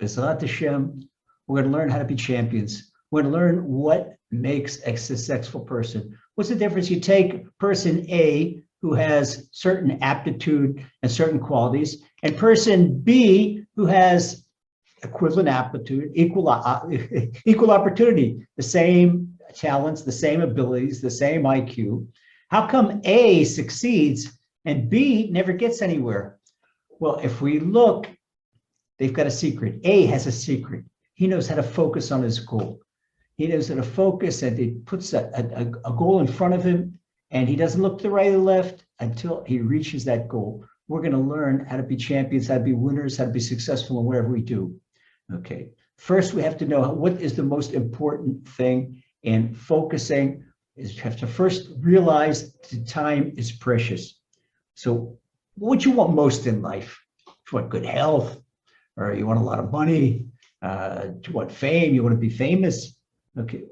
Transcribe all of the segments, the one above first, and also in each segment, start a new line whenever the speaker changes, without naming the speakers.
B'ezrat Hashem, we're going to learn how to be champions. We're going to learn what makes a successful person. What's the difference? You take person A, who has certain aptitude and certain qualities, and person B, who has equivalent aptitude, equal opportunity, the same talents, the same abilities, the same IQ. How come A succeeds and B never gets anywhere? Well, if we look, they've got a secret. A has a secret. He knows how to focus on his goal. He knows how to focus, and he puts a goal in front of him, and he doesn't look to the right or the left until he reaches that goal. We're going to learn how to be champions, how to be winners, how to be successful in whatever we do. Okay. First, we have to know what is the most important thing in focusing. Is you have to first realize the time is precious. So what you want most in life? You want good health, or you want a lot of money, you want fame, you want to be famous. Okay.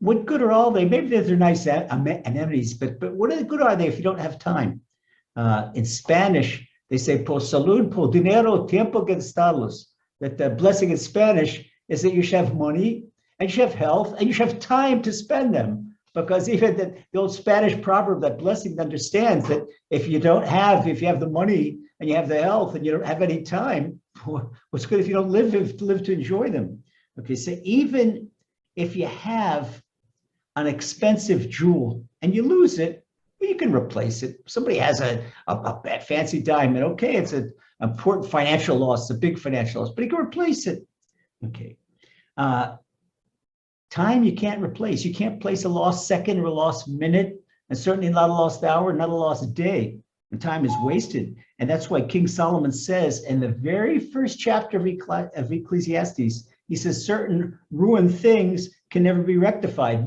What good are all they? Maybe they're nice amenities, but what good are they if you don't have time? In Spanish, they say, por salud, por dinero, tiempo gastados. That the blessing in Spanish is that you should have money, and you should have health, and you should have time to spend them. Because even the old Spanish proverb, that blessing understands that if you have the money and you have the health and you don't have any time, what's good if you don't live to enjoy them? Okay, so even if you have an expensive jewel and you lose it, well, you can replace it. Somebody has a fancy diamond. Okay, it's an important financial loss, a big financial loss, but you can replace it. Okay. Time you can't replace. You can't place a lost second or a lost minute, and certainly not a lost hour, not a lost day. And time is wasted. And that's why King Solomon says in the very first chapter of Ecclesiastes, he says certain ruined things can never be rectified. And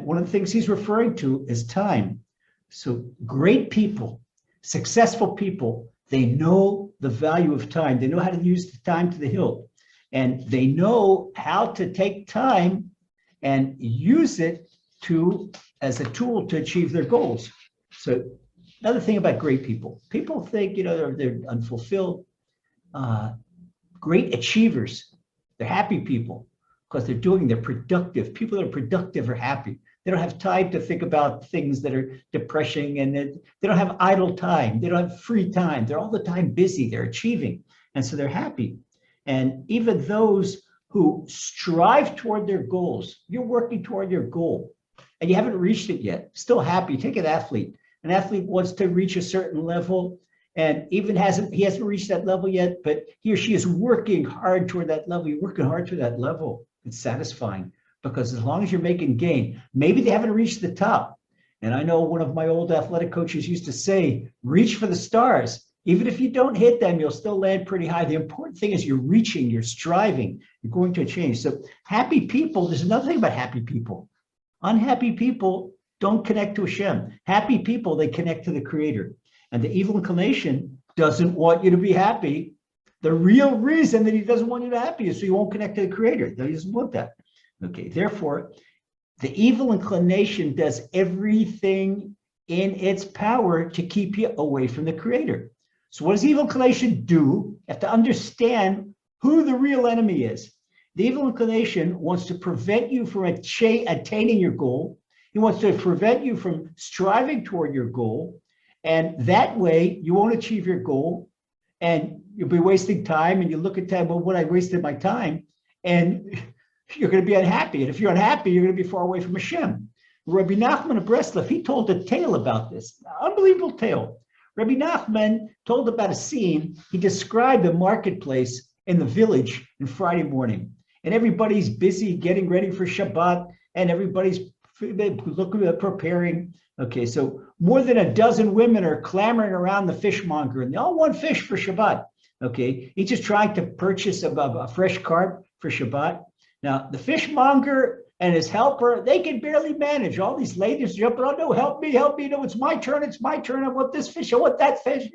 one of the things he's referring to is time. So great people, successful people, they know the value of time. They know how to use the time to the hilt. And they know how to take time and use it as a tool to achieve their goals. So another thing about great people think, they're unfulfilled. Great achievers, they're happy people because they're productive. People that are productive are happy. They don't have time to think about things that are depressing, and they don't have idle time. They don't have free time. They're all the time busy. They're achieving. And so they're happy. And even those who strive toward their goals, you're working toward your goal and you haven't reached it yet, still happy. Take an athlete. An athlete wants to reach a certain level and he hasn't reached that level yet, but he or she is working hard toward that level. You're working hard toward that level. It's satisfying because as long as you're making gain, maybe they haven't reached the top. And I know one of my old athletic coaches used to say, reach for the stars. Even if you don't hit them, you'll still land pretty high. The important thing is you're reaching, you're striving, you're going to change. So happy people, there's another thing about happy people. Unhappy people don't connect to Hashem. Happy people, they connect to the Creator. And the evil inclination doesn't want you to be happy. The real reason that he doesn't want you to be happy is so you won't connect to the Creator. He doesn't want that. Okay, therefore, the evil inclination does everything in its power to keep you away from the Creator. So what does evil inclination do? You have to understand who the real enemy is. The evil inclination wants to prevent you from attaining your goal. He wants to prevent you from striving toward your goal. And that way you won't achieve your goal and you'll be wasting time. And you look at time, well, what I wasted my time, and you're going to be unhappy. And if you're unhappy, you're going to be far away from Hashem. Rabbi Nachman of Breslov, he told a tale about this, unbelievable tale. Rabbi Nachman told about a scene. He described a marketplace in the village on Friday morning, and everybody's busy getting ready for Shabbat, and everybody's looking at preparing. Okay, so more than a dozen women are clamoring around the fishmonger, and they all want fish for Shabbat. Okay, each is trying to purchase a fresh carp for Shabbat. Now, the fishmonger and his helper, they can barely manage. All these ladies jumping, oh no, help me, no, it's my turn, I want this fish, I want that fish.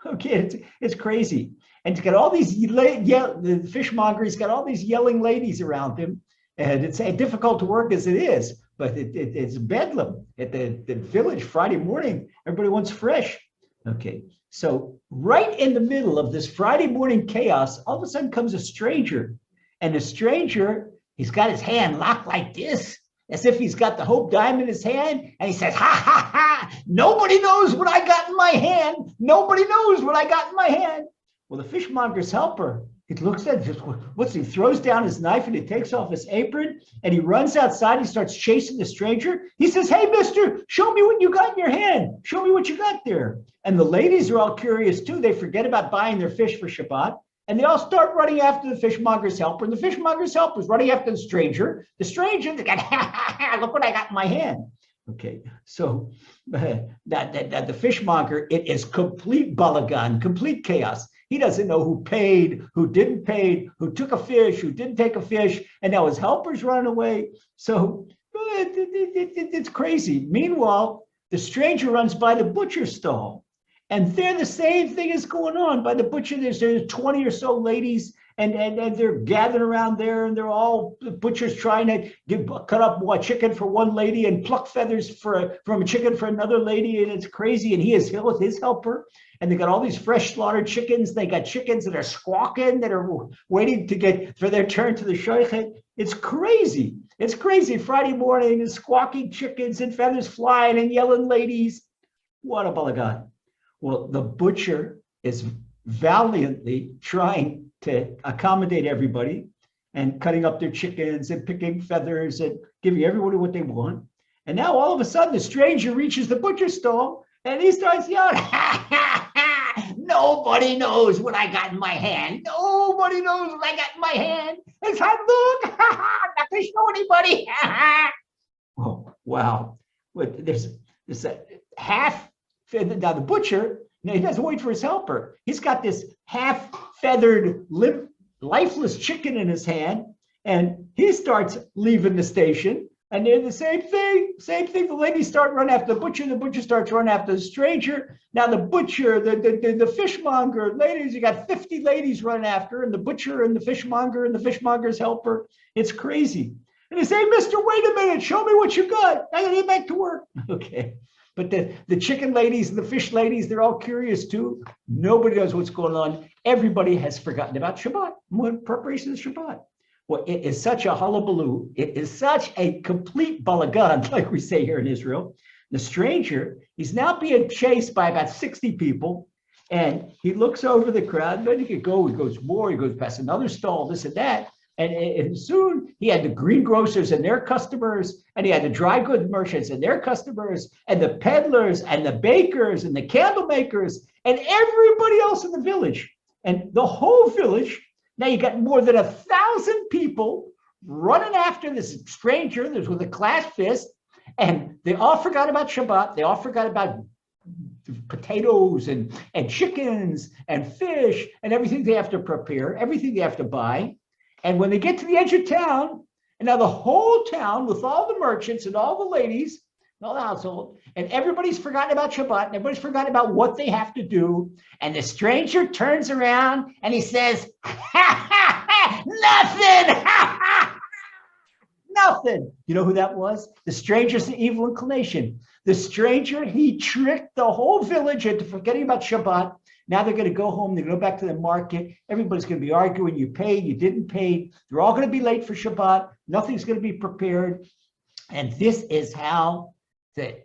Okay, it's crazy. And he's got all these, the fishmonger, he's got all these yelling ladies around him, and it's difficult to work as it is, but it's bedlam at the village Friday morning. Everybody wants fresh. Okay, so right in the middle of this Friday morning chaos, all of a sudden comes a stranger. And the stranger, he's got his hand locked like this, as if he's got the Hope Diamond in his hand. And he says, ha, ha, ha, nobody knows what I got in my hand. Nobody knows what I got in my hand. Well, the fishmonger's helper, he looks at it, he throws down his knife and he takes off his apron and he runs outside. He starts chasing the stranger. He says, hey, mister, show me what you got in your hand. Show me what you got there. And the ladies are all curious too. They forget about buying their fish for Shabbat. And they all start running after the fishmonger's helper. And the fishmonger's helper is running after the stranger. The stranger, they got, look what I got in my hand. Okay, so the fishmonger, it is complete balagan, complete chaos. He doesn't know who paid, who didn't pay, who took a fish, who didn't take a fish, and now his helper's running away. So it's crazy. Meanwhile, the stranger runs by the butcher stall, and there the same thing is going on. By the butcher, there's 20 or so ladies, and they're gathered around there, and they're all the butchers trying to cut up a chicken for one lady and pluck feathers from a chicken for another lady, and it's crazy. And he is with his helper, and they got all these fresh slaughtered chickens. They got chickens that are squawking, that are waiting to get for their turn to the shochet. It's crazy. It's crazy. Friday morning, and squawking chickens and feathers flying and yelling ladies. What a balagan. Well, the butcher is valiantly trying to accommodate everybody and cutting up their chickens and picking feathers and giving everybody what they want. And now all of a sudden the stranger reaches the butcher stall and he starts yelling, ha, ha, ha, nobody knows what I got in my hand. Nobody knows what I got in my hand. It's hot, look, ha, ha, not to show anybody. Ha, ha. Oh, wow. But there's a half, now the butcher, now he doesn't wait for his helper. He's got this half-feathered, lifeless chicken in his hand, and he starts leaving the station. And they're the same thing. The ladies start running after the butcher starts running after the stranger. Now the butcher, the fishmonger, ladies, you got 50 ladies running after, and the butcher and the fishmonger's helper. It's crazy. And they say, mister, wait a minute, show me what you got. I gotta get back to work. Okay. But the chicken ladies and the fish ladies, they're all curious too. Nobody knows what's going on. Everybody has forgotten about Shabbat, what preparation of Shabbat. Well, it is such a hullabaloo. It is such a complete balagan, like we say here in Israel. The stranger, he's now being chased by about 60 people. And he looks over the crowd, and then he goes more, he goes past another stall, this and that. And soon he had the greengrocers and their customers, and he had the dry goods merchants and their customers, and the peddlers and the bakers and the candle makers and everybody else in the village. And the whole village, now you got more than 1,000 people running after this stranger. There's with a clasped fist, and they all forgot about Shabbat. They all forgot about potatoes and chickens and fish and everything they have to prepare, everything they have to buy. And when they get to the edge of town, and now the whole town with all the merchants and all the ladies, and all the household, and everybody's forgotten about Shabbat, and everybody's forgotten about what they have to do. And the stranger turns around and he says, ha, ha, ha, nothing, ha, ha, nothing. You know who that was? The stranger's the evil inclination. The stranger, he tricked the whole village into forgetting about Shabbat. Now they're going to go home. They're going to go back to the market. Everybody's going to be arguing. You paid, you didn't pay. They're all going to be late for Shabbat. Nothing's going to be prepared. And this is how the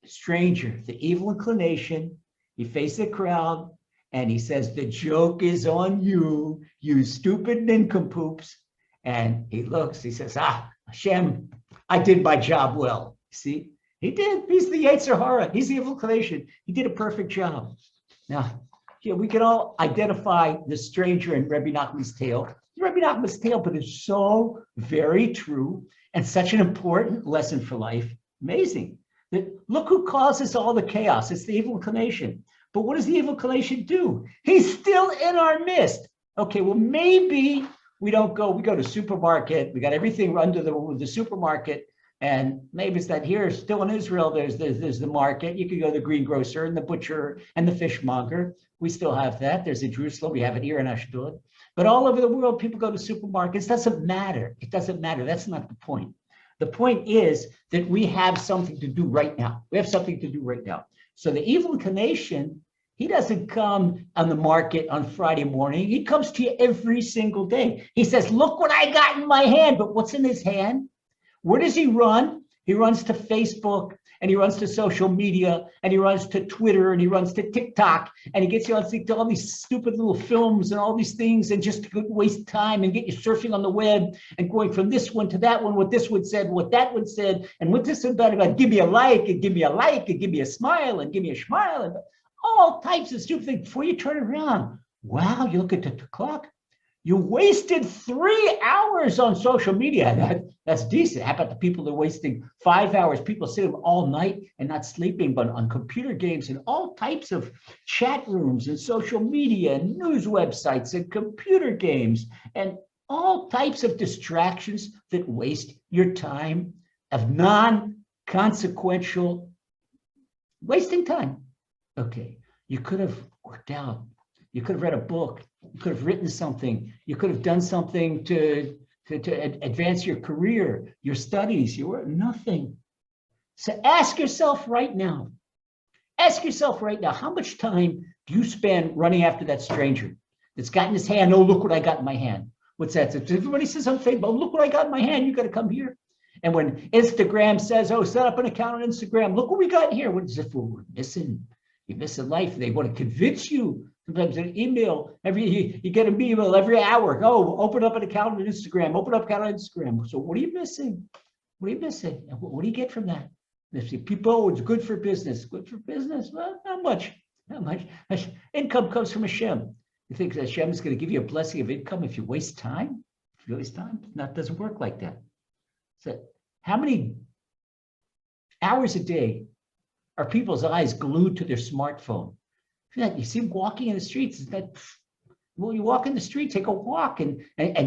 stranger, the evil inclination, he faced the crowd and he says, the joke is on you, you stupid nincompoops. And he looks, he says, Hashem, I did my job well. See, he did. He's the Yetzer Hara. He's the evil inclination. He did a perfect job. Now, we can all identify the stranger in Rabbi Nachman's tale. It's Rabbi Nachman's tale, but it's so very true and such an important lesson for life. Amazing. Look who causes all the chaos. It's the evil inclination. But what does the evil inclination do? He's still in our midst. Okay, well, maybe we don't go, we go to supermarket. We got everything under the supermarket. And maybe it's that here, still in Israel, there's the market. You could go to the greengrocer and the butcher and the fishmonger. We still have that. There's in Jerusalem. We have it here in Ashdod. But all over the world, people go to supermarkets. Doesn't matter. It doesn't matter. That's not the point. The point is that we have something to do right now. We have something to do right now. So the evil inclination, He doesn't come on the market on Friday morning. He comes to you every single day. He says, look what I got in my hand. But what's in his hand? Where does he run? He runs to Facebook, and he runs to social media, and he runs to Twitter, and he runs to TikTok, and he gets you on to all these stupid little films and all these things, and just to waste time and get you surfing on the web and going from this one to that one, what this one said, what that one said, and what this one about give me a like, and give me a like, and give me a smile, and give me a smile, and all types of stupid things. Before you turn around, wow, you look at the clock. You wasted 3 hours on social media. That's decent. How about the people that are wasting 5 hours? People sitting all night and not sleeping, but on computer games and all types of chat rooms and social media and news websites and computer games and all types of distractions that waste your time of non-consequential wasting time. Okay, you could have worked out. You could have read a book. You could have written something. You could have done something to advance your career, your studies. You were nothing. So ask yourself right now, how much time do you spend running after that stranger that's got in his hand? Oh, look what I got in my hand. What's that? If everybody says on Facebook, oh, look what I got in my hand, you got to come here. And when Instagram says, oh, set up an account on Instagram, look what we got here. What is it for? We're missing. You're missing life. They want to convince you. Sometimes an email, you get an email every hour. Oh, open up an account on Instagram. Open up an account on Instagram. So what are you missing? What are you missing? What do you get from that? People, oh, it's good for business. Good for business? Well, not much. Not much. Income comes from Hashem. You think that Hashem is going to give you a blessing of income if you waste time? If you waste time? No, it doesn't work like that. So how many hours a day are people's eyes glued to their smartphone? You see them walking in the streets. Well, you walk in the street, take a walk and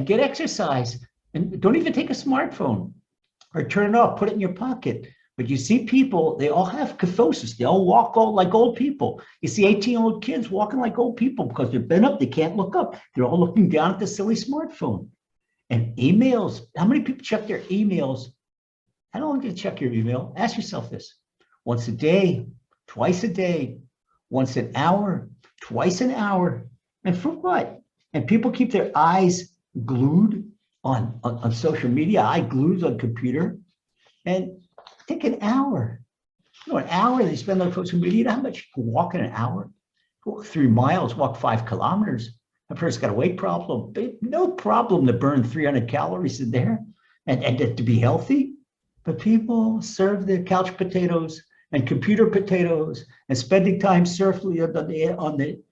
get exercise. And don't even take a smartphone or turn it off, put it in your pocket. But you see people, they all have catharsis. They all walk like old people. You see 18-year-old kids walking like old people because they're bent up. They can't look up. They're all looking down at the silly smartphone. And emails, how many people check their emails? How long do you check your email? Ask yourself this. Once a day, twice a day, once an hour, twice an hour. And for what? And people keep their eyes glued on social media, eye glued on computer. And take an hour. An hour they spend on social media. You know how much you can walk in an hour? Walk 3 miles, walk 5 kilometers. A person's got a weight problem. No problem to burn 300 calories in there and to be healthy. But people serve their couch potatoes and computer potatoes and spending time surfing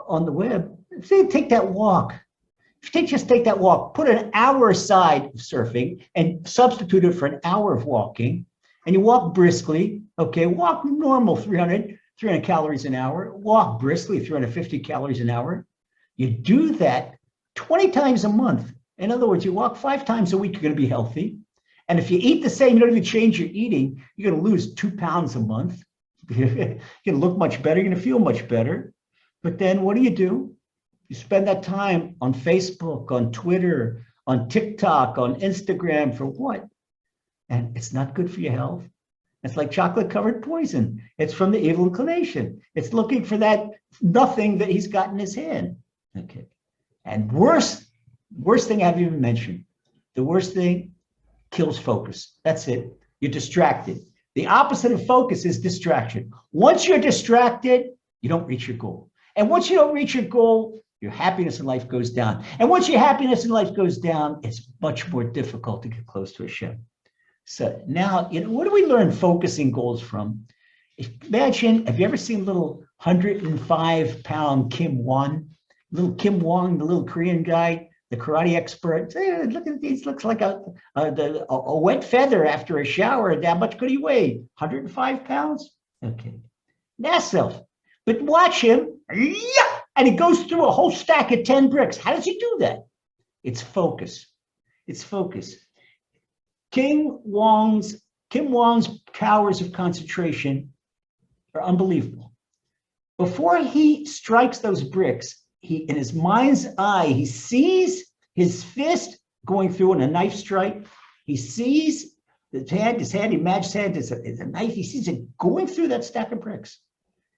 on the web. Say, take that walk. Just take that walk. Put an hour aside of surfing and substitute it for an hour of walking. And you walk briskly. Okay, walk normal 300 calories an hour. Walk briskly 350 calories an hour. You do that 20 times a month. In other words, you walk 5 times a week, you're going to be healthy. And if you eat the same, you don't even change your eating, you're going to lose 2 pounds a month. You're going to look much better. You're going to feel much better. But then what do? You spend that time on Facebook, on Twitter, on TikTok, on Instagram for what? And it's not good for your health. It's like chocolate-covered poison. It's from the evil inclination. It's looking for that nothing that he's got in his hand. Okay. And worst thing I haven't even mentioned. The worst thing, kills focus. That's it. You're distracted. The opposite of focus is distraction. Once you're distracted, you don't reach your goal. And once you don't reach your goal, your happiness in life goes down. And once your happiness in life goes down, it's much more difficult to get close to Hashem. So now, what do we learn focusing goals from? Imagine, have you ever seen little 105-pound Kim Won? Little Kim Won, the little Korean guy, the karate expert. Hey, look at these, looks like a wet feather after a shower. How much could he weigh? 105 pounds? Okay. That's self. But watch him, and he goes through a whole stack of 10 bricks. How does he do that? It's focus. It's focus. Kim Wong's powers of concentration are unbelievable. Before he strikes those bricks, in his mind's eye, he sees his fist going through in a knife strike. He sees his hand, he imagines his hand is a knife. He sees it going through that stack of bricks.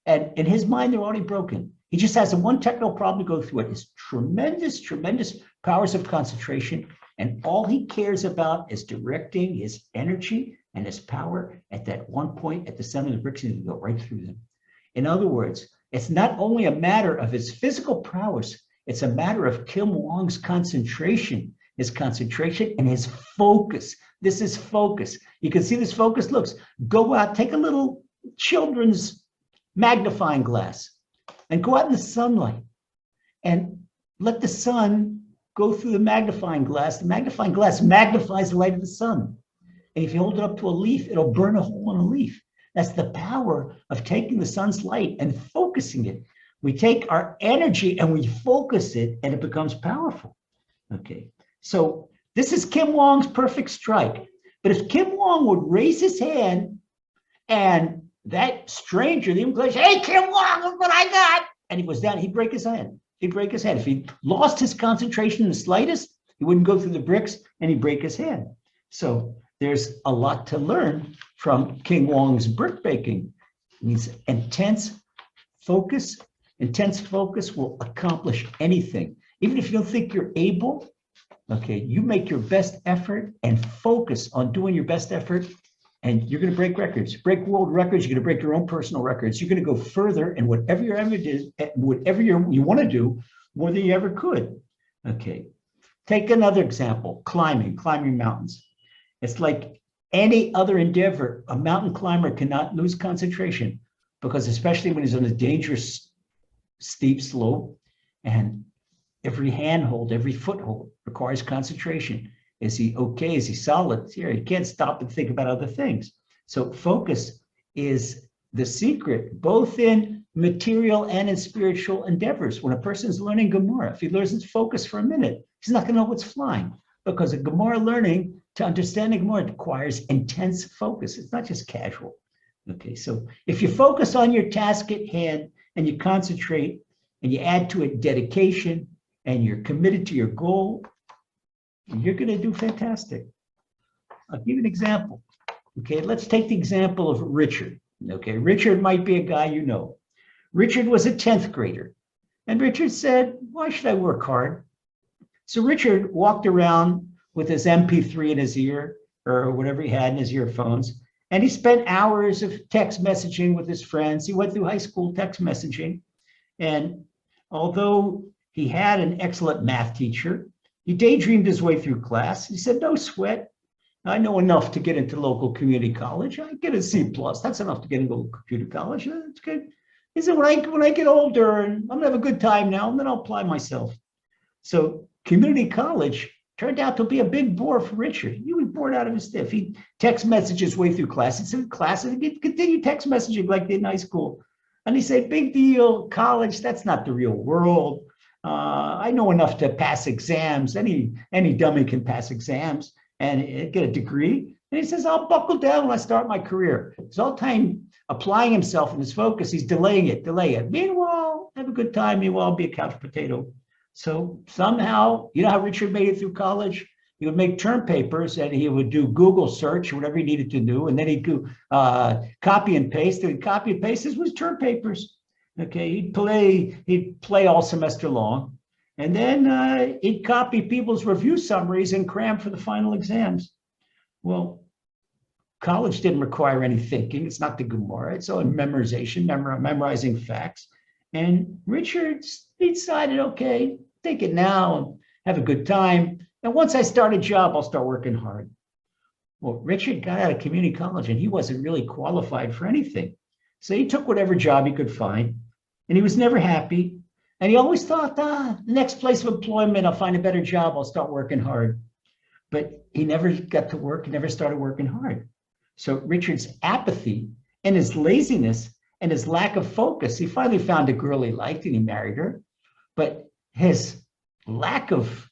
And in his mind, they're already broken. He just has one technical problem to go through it. His tremendous, tremendous powers of concentration. And all he cares about is directing his energy and his power at that one point at the center of the bricks, and he can go right through them. In other words, it's not only a matter of his physical prowess, it's a matter of Kim Wong's concentration, and his focus. This is focus. You can see this focus looks. Go out, take a little children's magnifying glass and go out in the sunlight and let the sun go through the magnifying glass. The magnifying glass magnifies the light of the sun. And if you hold it up to a leaf, it'll burn a hole in a leaf. That's the power of taking the sun's light and focusing it. We take our energy and we focus it, and it becomes powerful. Okay, so this is Kim Wong's perfect strike. But if Kim Wong would raise his hand and that stranger, the English, hey, Kim Wong, look what I got. And he was down, he'd break his hand. He'd break his hand. If he lost his concentration in the slightest, he wouldn't go through the bricks and he'd break his hand. So there's a lot to learn from Kim Wong's brick baking. It means intense focus. Intense focus will accomplish anything. Even if you don't think you're able, okay, you make your best effort and focus on doing your best effort, and you're going to break records, break world records. You're going to break your own personal records. You're going to go further in whatever you ever did, whatever you want to do, more than you ever could. Okay, take another example: climbing mountains. It's like any other endeavor. A mountain climber cannot lose concentration, because especially when he's on a dangerous steep slope, and every handhold, every foothold requires concentration. Is he okay? Is he solid? Here, he can't stop and think about other things. So focus is the secret, both in material and in spiritual endeavors. When a person is learning Gemara, if he learns to focus for a minute, he's not going to know what's flying, because a Gemara learning, to understand a Gemara, requires intense focus. It's not just casual. Okay, so if you focus on your task at hand and you concentrate and you add to it dedication and you're committed to your goal, you're going to do fantastic. I'll give you an example. Okay, let's take the example of Richard. Okay, Richard might be a guy you know. Richard was a 10th grader. And Richard said, why should I work hard? So Richard walked around with his MP3 in his ear, or whatever he had in his earphones, and he spent hours of text messaging with his friends. He went through high school text messaging. And although he had an excellent math teacher, he daydreamed his way through class. He said, no sweat. I know enough to get into local community college. I get a C+. That's enough to get into local community college. That's good. He said, when I get older, and I'm gonna have a good time now, and then I'll apply myself. So community college turned out to be a big bore for Richard. He was bored out of his stiff. He text messaged his way through class. He'd sit class and he'd continue text messaging like they did in high school. And he said, big deal, college, that's not the real world. I know enough to pass exams. Any dummy can pass exams and get a degree. And he says, I'll buckle down when I start my career. He's all time applying himself in his focus. He's delaying it. Meanwhile, have a good time. Meanwhile, be a couch potato. So somehow, you know how Richard made it through college? He would make term papers and he would do Google search, whatever he needed to do. And then he'd do copy and paste. And copy and paste his term papers. Okay, he'd play all semester long. And then he'd copy people's review summaries and cram for the final exams. Well, college didn't require any thinking. It's not the Gemara. It's all memorization, memorizing facts. And Richard, he decided, okay, take it now and have a good time. And once I start a job, I'll start working hard. Well, Richard got out of community college and he wasn't really qualified for anything. So he took whatever job he could find, and he was never happy. And he always thought, the next place of employment, I'll find a better job, I'll start working hard. But he never got to work, he never started working hard. So Richard's apathy and his laziness and his lack of focus, he finally found a girl he liked and he married her. But his lack of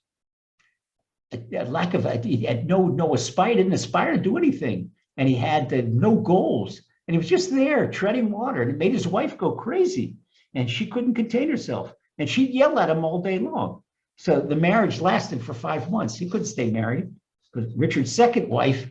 he had no aspire, didn't aspire to do anything. And he had no goals. And he was just there treading water, and it made his wife go crazy. And she couldn't contain herself. And she'd yell at him all day long. So the marriage lasted for 5 months. He couldn't stay married. But Richard's second wife,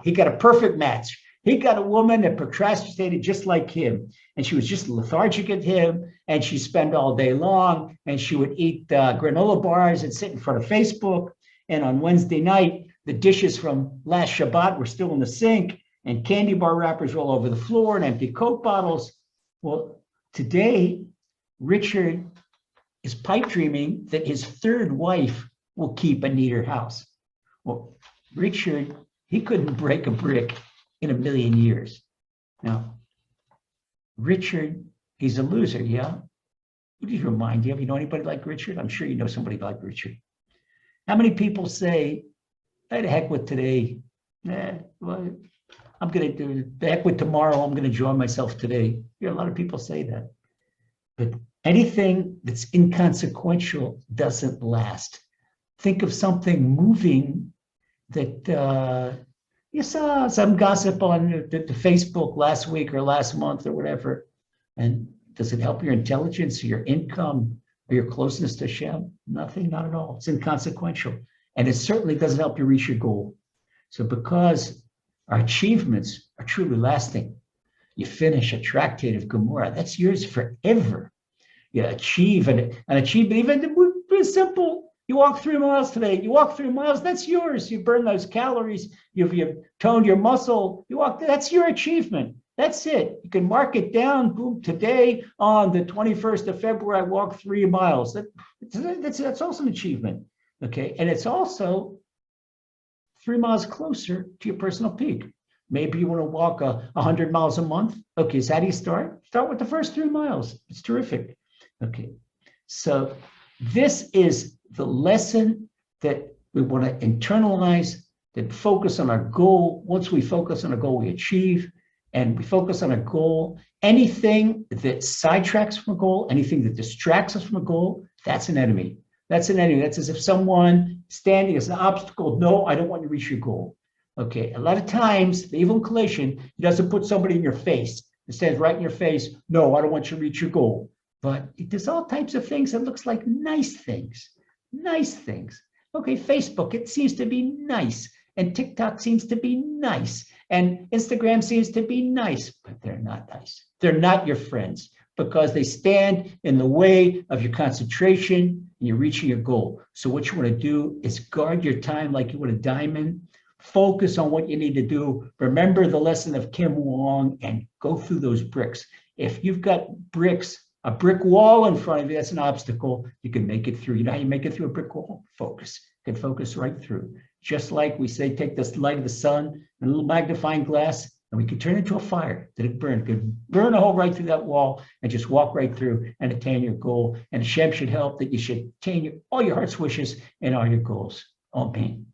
he got a perfect match. He got a woman that procrastinated just like him, and she was just lethargic at him, and she spent all day long, and she would eat granola bars and sit in front of Facebook. And on Wednesday night, the dishes from last Shabbat were still in the sink, and candy bar wrappers were all over the floor, and empty Coke bottles. Well, today, Richard is pipe dreaming that his third wife will keep a neater house. Well, Richard, he couldn't break a brick in a million years. Now, Richard, he's a loser, yeah? What does your mind? Do you know anybody like Richard? I'm sure you know somebody like Richard. How many people say, hey, the heck with today? Well, I'm going to do the heck with tomorrow. I'm going to enjoy myself today. A lot of people say that. But anything that's inconsequential doesn't last. Think of something moving that you saw some gossip on the Facebook last week or last month or whatever. And does it help your intelligence, or your income, or your closeness to Hashem? Nothing, not at all. It's inconsequential. And it certainly doesn't help you reach your goal. So because our achievements are truly lasting, you finish a tractate of Gemara, that's yours forever. You achieve an achievement, even simple. You walk 3 miles today. You walk 3 miles, that's yours. You burn those calories. You've toned your muscle. You walk, that's your achievement. That's it. You can mark it down. Boom, today on the 21st of February, I walked 3 miles. That's also an achievement. Okay. And it's also 3 miles closer to your personal peak. Maybe you want to walk 100 miles a month. Okay. So how do you start? Start with the first 3 miles. It's terrific. Okay. So this is the lesson that we want to internalize, that focus on our goal. Once we focus on a goal, we achieve, and we focus on a goal. Anything that sidetracks from a goal, anything that distracts us from a goal, that's an enemy. That's an enemy. That's as if someone standing as an obstacle. No, I don't want you to reach your goal. Okay. A lot of times, the evil inclination, he doesn't put somebody in your face. It stands right in your face. No, I don't want you to reach your goal. But there's all types of things that looks like nice things. Nice things. Okay, Facebook, it seems to be nice. And TikTok seems to be nice. And Instagram seems to be nice, but they're not nice. They're not your friends because they stand in the way of your concentration and you're reaching your goal. So what you want to do is guard your time like you would a diamond. Focus on what you need to do. Remember the lesson of Kim Wong and go through those bricks. If you've got bricks, a brick wall in front of you, that's an obstacle. You can make it through. You know how you make it through a brick wall? Focus. You can focus right through. Just like we say, take the light of the sun and a little magnifying glass, and we can turn it into a fire that it burn. It could burn a hole right through that wall and just walk right through and attain your goal. And Hashem should help that you should attain all your heart's wishes and all your goals. Amen.